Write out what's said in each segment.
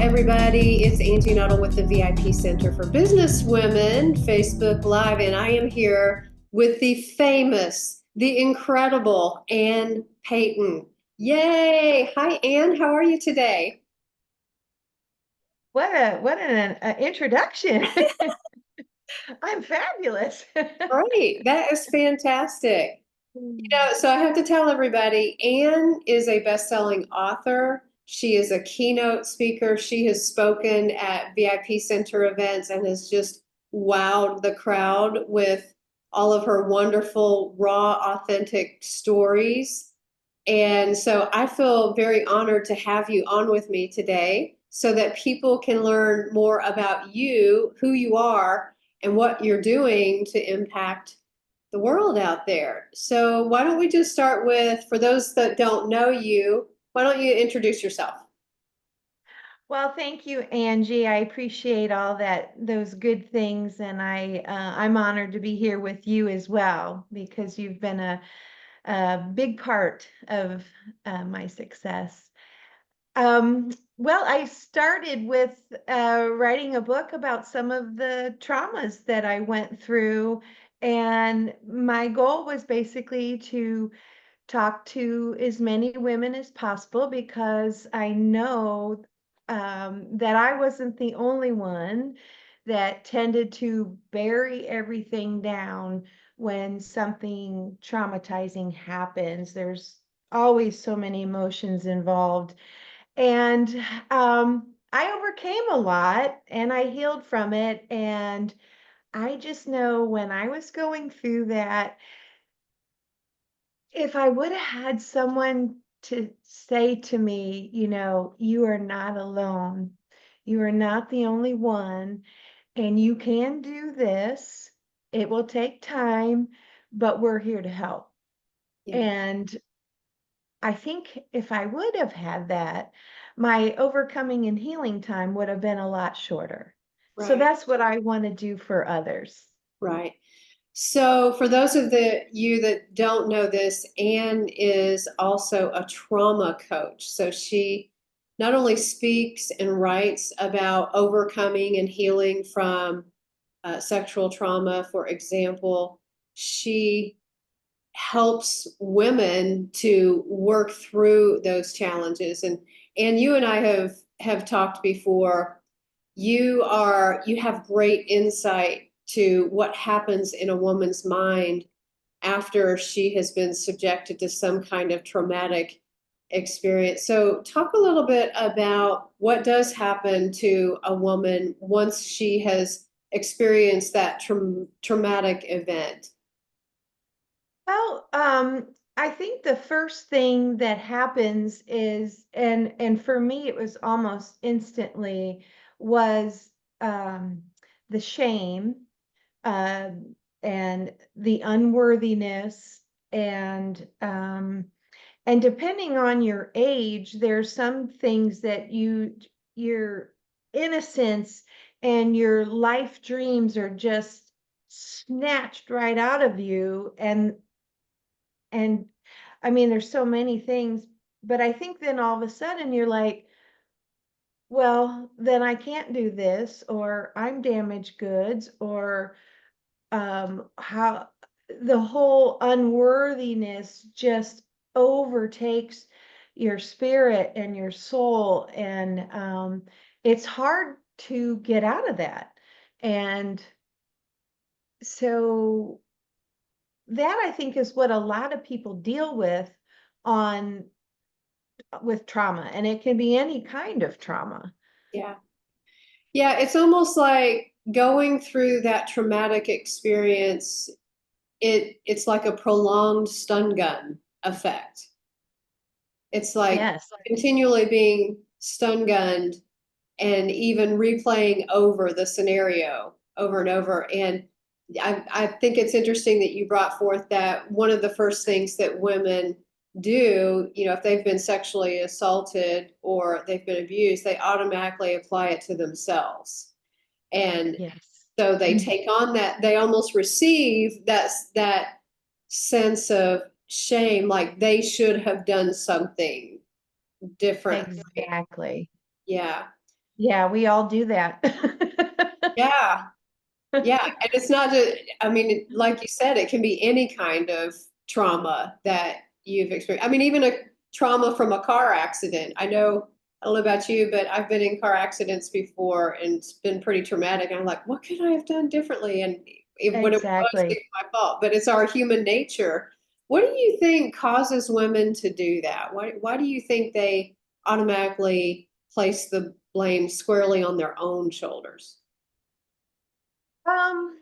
everybody. It's Angie Nuttall with the VIP Center for Business Women, Facebook Live, and I am here with the famous, the incredible Ann Payton. Yay! Hi, Ann. How are you today? What an introduction. I'm fabulous. Great. That is fantastic. So I have to tell everybody, Anne is a best-selling author. She is a keynote speaker. She has spoken at VIP Center events and has just wowed the crowd with all of her wonderful, raw, authentic stories. And so I feel very honored to have you on with me today so that people can learn more about you, who you are, and what you're doing to impact the world out there. So why don't we just start with, for those that don't know you, why don't you introduce yourself? Well, thank you, Angie. I appreciate all those good things, and I'm honored to be here with you as well because you've been a big part of my success. Well, I started with writing a book about some of the traumas that I went through, and my goal was basically to talk to as many women as possible because I know that I wasn't the only one that tended to bury everything down when something traumatizing happens. There's always so many emotions involved. And I overcame a lot and I healed from it. And I just know when I was going through that, if I would have had someone to say to me, you are not alone, you are not the only one, and you can do this. It will take time, but we're here to help. Yeah, And I think if I would have had that, my overcoming and healing time would have been a lot shorter. So right, that's what I want to do for others. right. So for those of you that don't know this, Anne is also a trauma coach. So she not only speaks and writes about overcoming and healing from sexual trauma, for example, she helps women to work through those challenges. And you and I have talked before. You have great insight to what happens in a woman's mind after she has been subjected to some kind of traumatic experience. So talk a little bit about what does happen to a woman once she has experienced that traumatic event. Well, I think the first thing that happens is, and for me, it was almost instantly, was the shame, uh, and the unworthiness, and depending on your age, there's some things that your innocence and your life dreams are just snatched right out of you, and I mean, there's so many things, but I think then all of a sudden you're like, well, then I can't do this, or I'm damaged goods, or how the whole unworthiness just overtakes your spirit and your soul. And it's hard to get out of that. And so that I think is what a lot of people deal on with trauma, and it can be any kind of trauma. Yeah. Yeah, it's almost like going through that traumatic experience, it's like a prolonged stun gun effect. It's like Yes. continually being stun gunned and even replaying over the scenario over and over. And I think it's interesting that you brought forth that one of the first things that women do, if they've been sexually assaulted or they've been abused, they automatically apply it to themselves. And Yes. so they take on that, they almost receive that sense of shame, like they should have done something different. Exactly. Yeah. Yeah, we all do that. Yeah. Yeah, and it's not just, I mean, like you said, it can be any kind of trauma that you've experienced. I mean, even a trauma from a car accident. I don't know about you, but I've been in car accidents before and it's been pretty traumatic. And I'm like, what could I have done differently? And what it was, Exactly. it's my fault, but it's our human nature. What do you think causes women to do that? Why do you think they automatically place the blame squarely on their own shoulders? Um,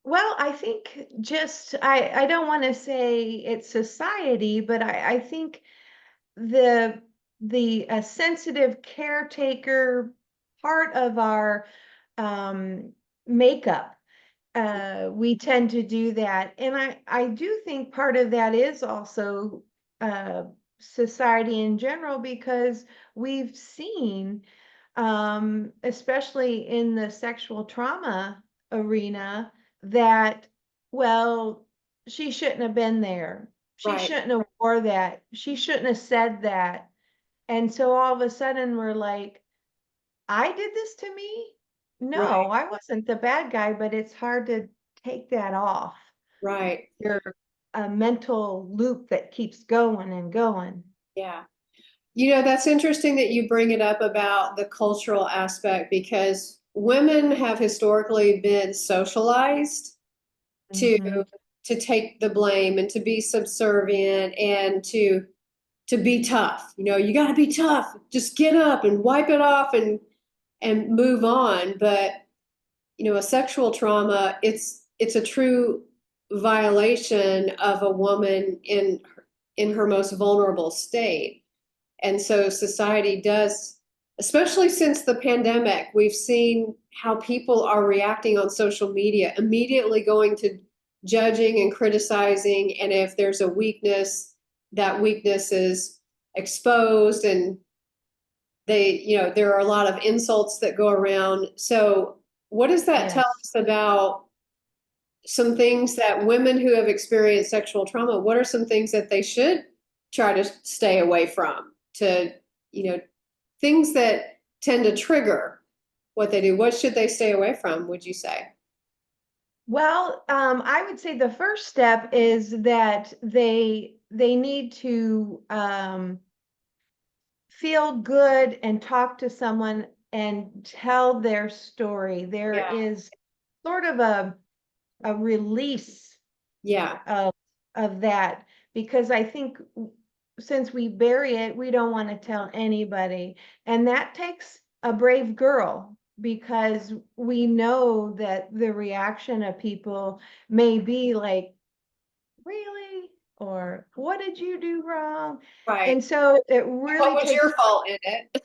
well, I think just I don't want to say it's society, but I think the the sensitive caretaker part of our um makeup, we tend to do that. And I do think part of that is also uh society in general, because we've seen, especially in the sexual trauma arena, that, well, she shouldn't have been there. She Right, shouldn't have wore that. She shouldn't have said that. And so all of a sudden we're like, I did this to me? right, No, I wasn't the bad guy, but it's hard to take that off right. your a mental loop that keeps going and going. Yeah. That's interesting that you bring it up about the cultural aspect because women have historically been socialized to Hmm. to take the blame and to be subservient and to be tough. You got to be tough. Just get up and wipe it off and move on. But a sexual trauma, it's a true violation of a woman in her most vulnerable state. And so society does, especially since the pandemic, we've seen how people are reacting on social media, immediately going to judging and criticizing. And if there's a weakness, that weakness is exposed and there are a lot of insults that go around. So what does that tell Yes. us about some things that women who have experienced sexual trauma, what are some things that they should try to stay away from you know, things that tend to trigger what they do? What should they stay away from, would you say? Well, I would say the first step is that they need to feel good and talk to someone and tell their story. There Yeah. is sort of a release Yeah. of that, because I think since we bury it, we don't want to tell anybody. And that takes a brave girl, because we know that the reaction of people may be like, really? Or what did you do wrong? Right. And so it What really was your takes, fault in it?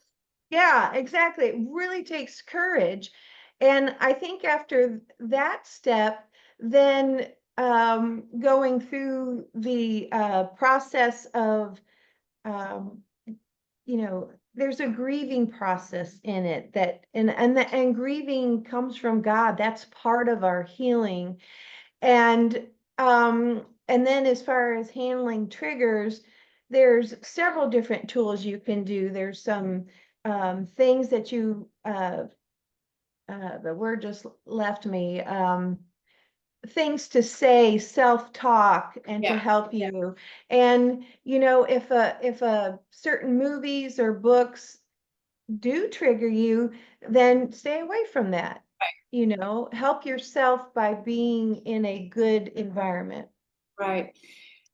yeah, exactly. It really takes courage. And I think after that step, then going through the process of, um, there's a grieving process in it, that, and grieving comes from God. That's part of our healing. And then as far as handling triggers, there's several different tools you can do. There's some things that the word just left me, things to say, self-talk, and to Yeah. help you. And if a certain movies or books do trigger you, then stay away from that. Help yourself by being in a good environment. Right.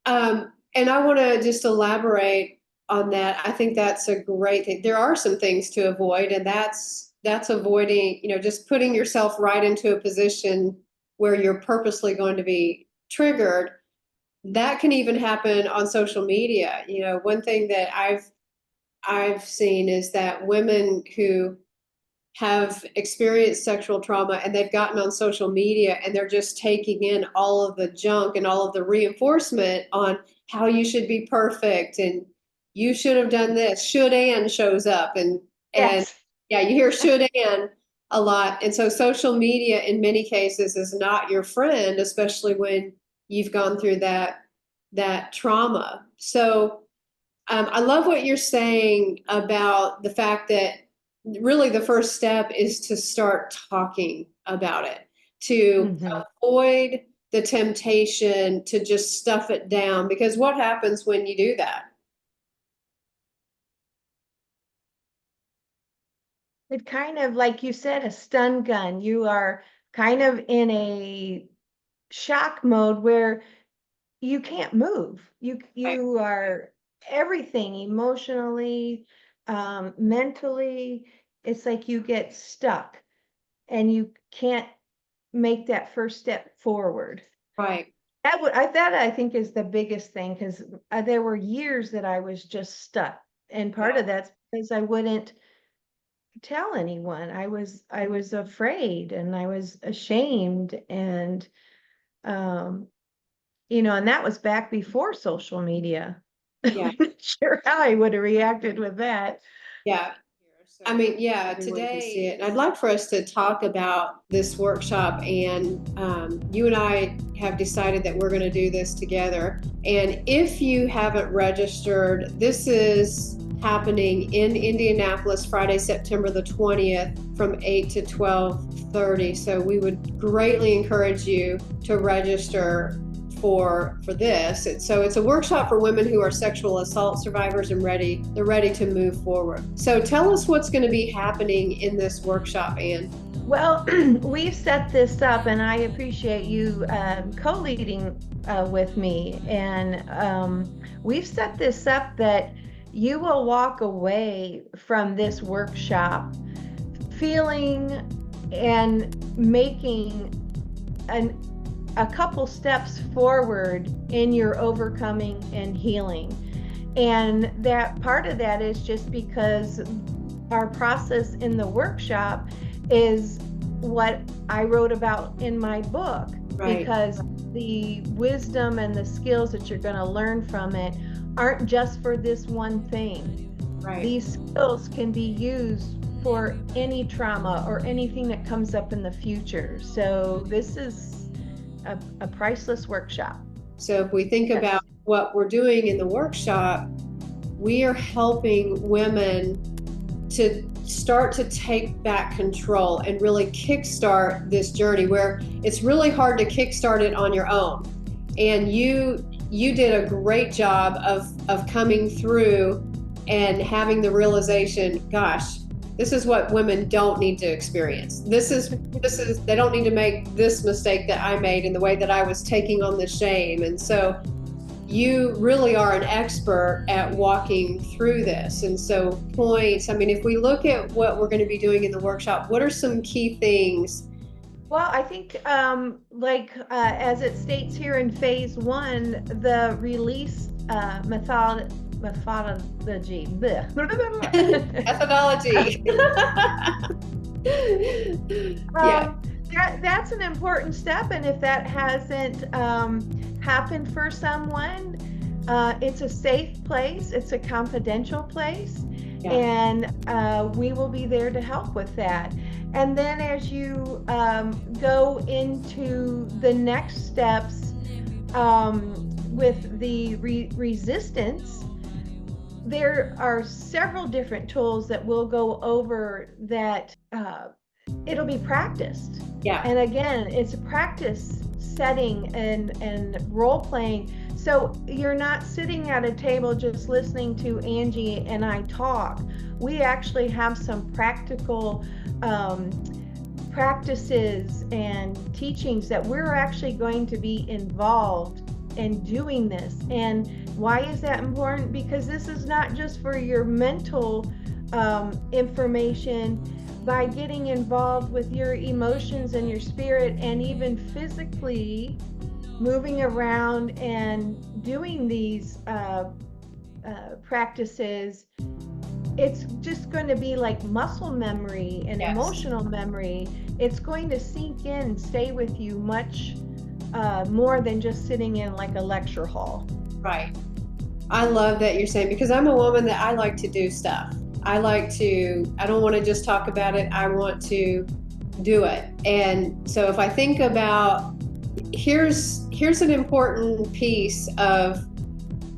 And I want to just elaborate on that. I think that's a great thing. There are some things to avoid, and that's avoiding, just putting yourself right into a position where you're purposely going to be triggered. That can even happen on social media. One thing that I've seen is that women who have experienced sexual trauma and they've gotten on social media and they're just taking in all of the junk and all of the reinforcement on how you should be perfect and you should have done this. Should and shows up and Yes. yeah, you hear should and a lot. And so social media in many cases is not your friend, especially when you've gone through that trauma. So I love what you're saying about the fact that really the first step is to start talking about it, to Mhm. avoid the temptation to just stuff it down. Because what happens when you do that? It kind of, like you said, a stun gun. You are kind of in a shock mode where you can't move. Right, You are everything emotionally, mentally. It's like you get stuck and you can't make that first step forward. right. That I think is the biggest thing because there were years that I was just stuck, and part Yeah, of that's because I wouldn't tell anyone. I was afraid and I was ashamed, and um and that was back before social media. yeah, I'm not sure how I would have reacted with that. yeah. I mean, yeah, Everyone can see today, it. and I'd like for us to talk about this workshop. And you and I have decided that we're going to do this together. And if you haven't registered, this is happening in Indianapolis Friday, September the 20th from 8 to 12:30. So we would greatly encourage you to register for this. So it's a workshop for women who are sexual assault survivors and they're ready to move forward. So tell us what's going to be happening in this workshop, Anne. Well, we've set this up, and I appreciate you co-leading with me. And we've set this up that you will walk away from this workshop feeling and making an a couple steps forward in your overcoming and healing. And that part of that is just because our process in the workshop is what I wrote about in my book, Right, because the wisdom and the skills that you're going to learn from it aren't just for this one thing. right. These skills can be used for any trauma or anything that comes up in the future. So this is a priceless workshop. So if we think Yes. about what we're doing in the workshop, we are helping women to start to take back control and really kickstart this journey where it's really hard to kickstart it on your own. And you did a great job of coming through and having the realization, gosh, this is what women don't need to experience. This is they don't need to make this mistake that I made in the way that I was taking on the shame. And so you really are an expert at walking through this. And so points, I mean, if we look at what we're going to be doing in the workshop, what are some key things? Well, I think, as it states here in phase one, the release methodology. Methodology. Yeah, That's an important step, and if that hasn't happened for someone, it's a safe place, it's a confidential place, yeah, and we will be there to help with that. And then as you go into the next steps with the resistance, there are several different tools that we'll go over that it'll be practiced. yeah, And again, it's a practice setting and role playing. So you're not sitting at a table just listening to Angie and I talk. We actually have some practical practices and teachings that we're actually going to be involved in doing this. And why is that important? Because this is not just for your mental information. By getting involved with your emotions and your spirit, and even physically moving around and doing these practices, it's just going to be like muscle memory and yes, emotional memory. It's going to sink in and stay with you much more than just sitting in like a lecture hall. right. I love that you're saying, because I'm a woman that I like to do stuff. I don't want to just talk about it. I want to do it. And so if I think about, here's an important piece of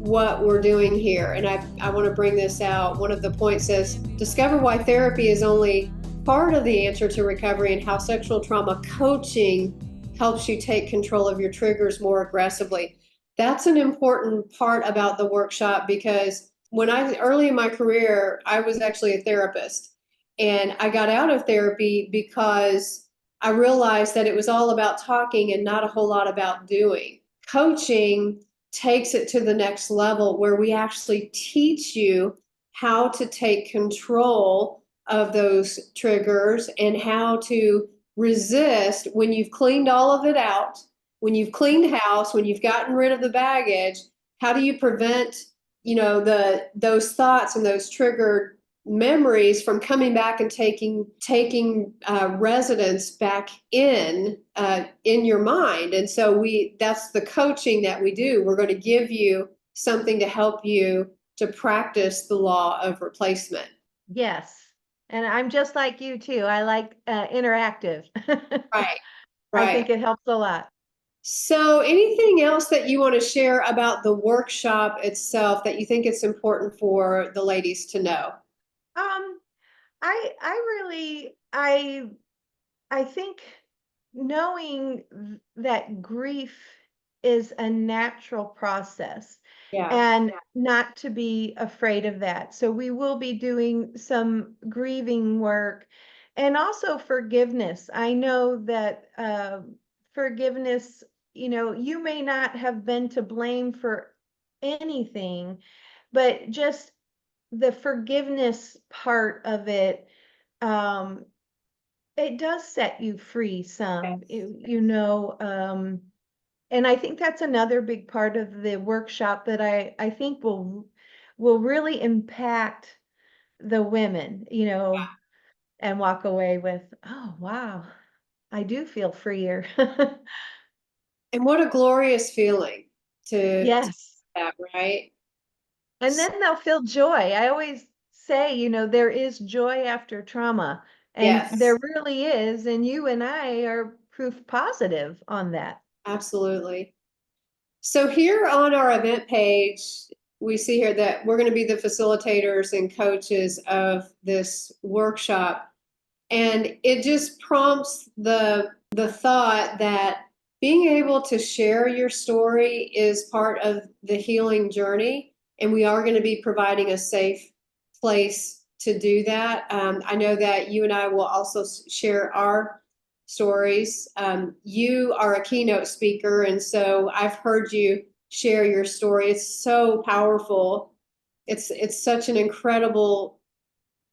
what we're doing here. And I want to bring this out. One of the points says, discover why therapy is only part of the answer to recovery and how sexual trauma coaching helps you take control of your triggers more aggressively. That's an important part about the workshop because when early in my career, I was actually a therapist. And I got out of therapy because I realized that it was all about talking and not a whole lot about doing. Coaching takes it to the next level where we actually teach you how to take control of those triggers and how to resist when you've cleaned all of it out, when you've cleaned house, when you've gotten rid of the baggage. How do you prevent, those thoughts and those triggered memories from coming back and taking residence back in your mind? And so that's the coaching that we do. We're going to give you something to help you to practice the law of replacement. Yes. And I'm just like you too. I like interactive. Right, I right. think it helps a lot. So anything else that you want to share about the workshop itself that you think it's important for the ladies to know? Um, I really I think knowing that grief is a natural process Yeah. and not to be afraid of that. So we will be doing some grieving work and also forgiveness. I know that forgiveness, you may not have been to blame for anything, but just the forgiveness part of it, um, it does set you free some, and I think that's another big part of the workshop that I think will really impact the women, and walk away with, oh wow, I do feel freer. And what a glorious feeling to Yes. that, right? And then they'll feel joy. I always say, there is joy after trauma, and there Yes, really is, and you and I are proof positive on that. absolutely. So here on our event page, we see here that we're going to be the facilitators and coaches of this workshop. And it just prompts the thought that being able to share your story is part of the healing journey, and we are going to be providing a safe place to do that. I know that you and I will also share our stories. You are a keynote speaker, and so I've heard you share your story. It's so powerful. It's such an incredible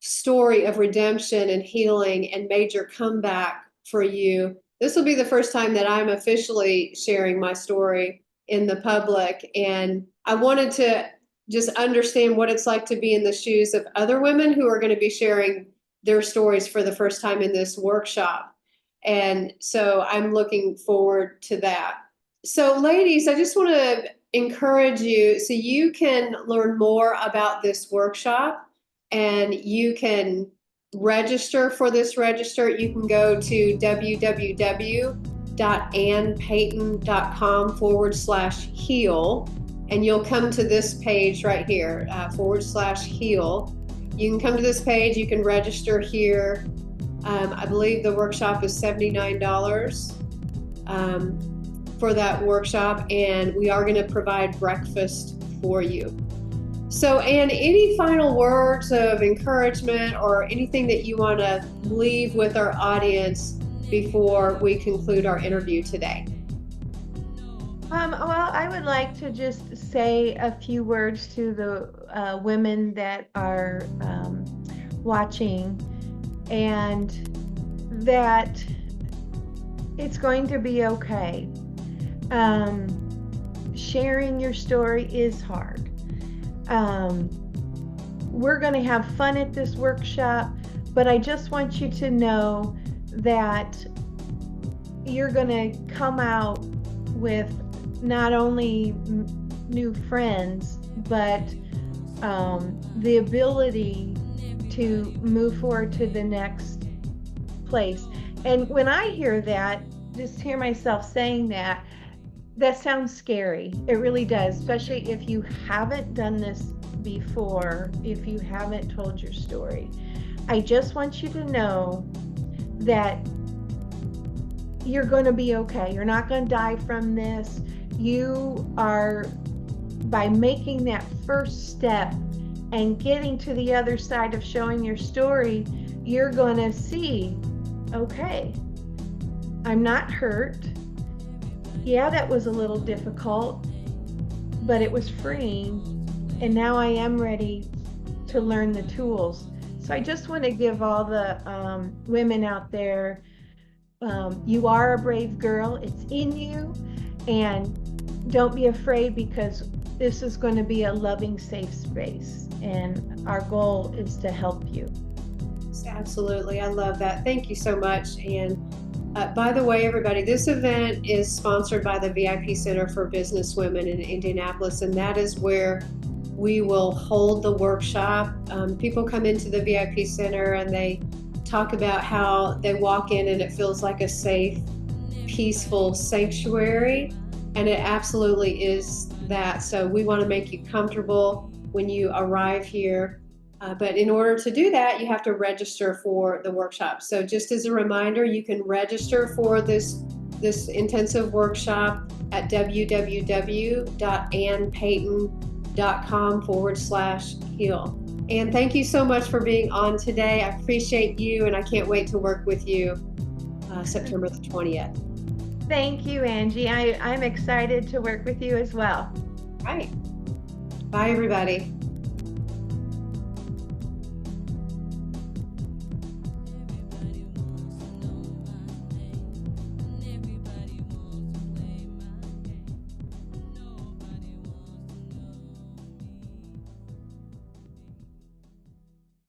story of redemption and healing and major comeback for you. This will be the first time that I'm officially sharing my story in the public. And I wanted to just understand what it's like to be in the shoes of other women who are going to be sharing their stories for the first time in this workshop. And so I'm looking forward to that. So, ladies, I just want to encourage you so you can learn more about this workshop and you can register for this register. You can go to www.annpayton.com/heal, and you'll come to this page right here, /heal. You can come to this page, you can register here. I believe the workshop is $79 for that workshop, and we are going to provide breakfast for you. So, Anne, any final words of encouragement or anything that you want to leave with our audience before we conclude our interview today? Well, I would like to just say a few words to the women that are watching, and that it's going to be okay. Sharing your story is hard. We're going to have fun at this workshop, but I just want you to know that you're going to come out with not only new friends, but the ability to move forward to the next place. And when I hear that, just hear myself saying that, That sounds scary. It really does, especially if you haven't done this before, if you haven't told your story. I just want you to know that you're going to be okay. You're not going to die from this. You are, by making that first step and getting to the other side of showing your story, you're going to see, okay, I'm not hurt. Yeah, that was a little difficult, but it was freeing. And now I am ready to learn the tools. So I just want to give all the women out there, you are a brave girl. It's in you. And don't be afraid, because this is going to be a loving, safe space. And our goal is to help you. Absolutely. I love that. Thank you so much. And by the way, everybody, this event is sponsored by the VIP Center for Business Women in Indianapolis, and that is where we will hold the workshop. People come into the VIP Center and they talk about how they walk in and it feels like a safe, peaceful sanctuary, and it absolutely is that. So we want to make you comfortable when you arrive here. But in order to do that, you have to register for the workshop. So just as a reminder, you can register for this intensive workshop at www.annpayton.com/heal. And thank you so much for being on today. I appreciate you, and I can't wait to work with you September the 20th. Thank you, Angie. I'm excited to work with you as well. All right. Bye, everybody.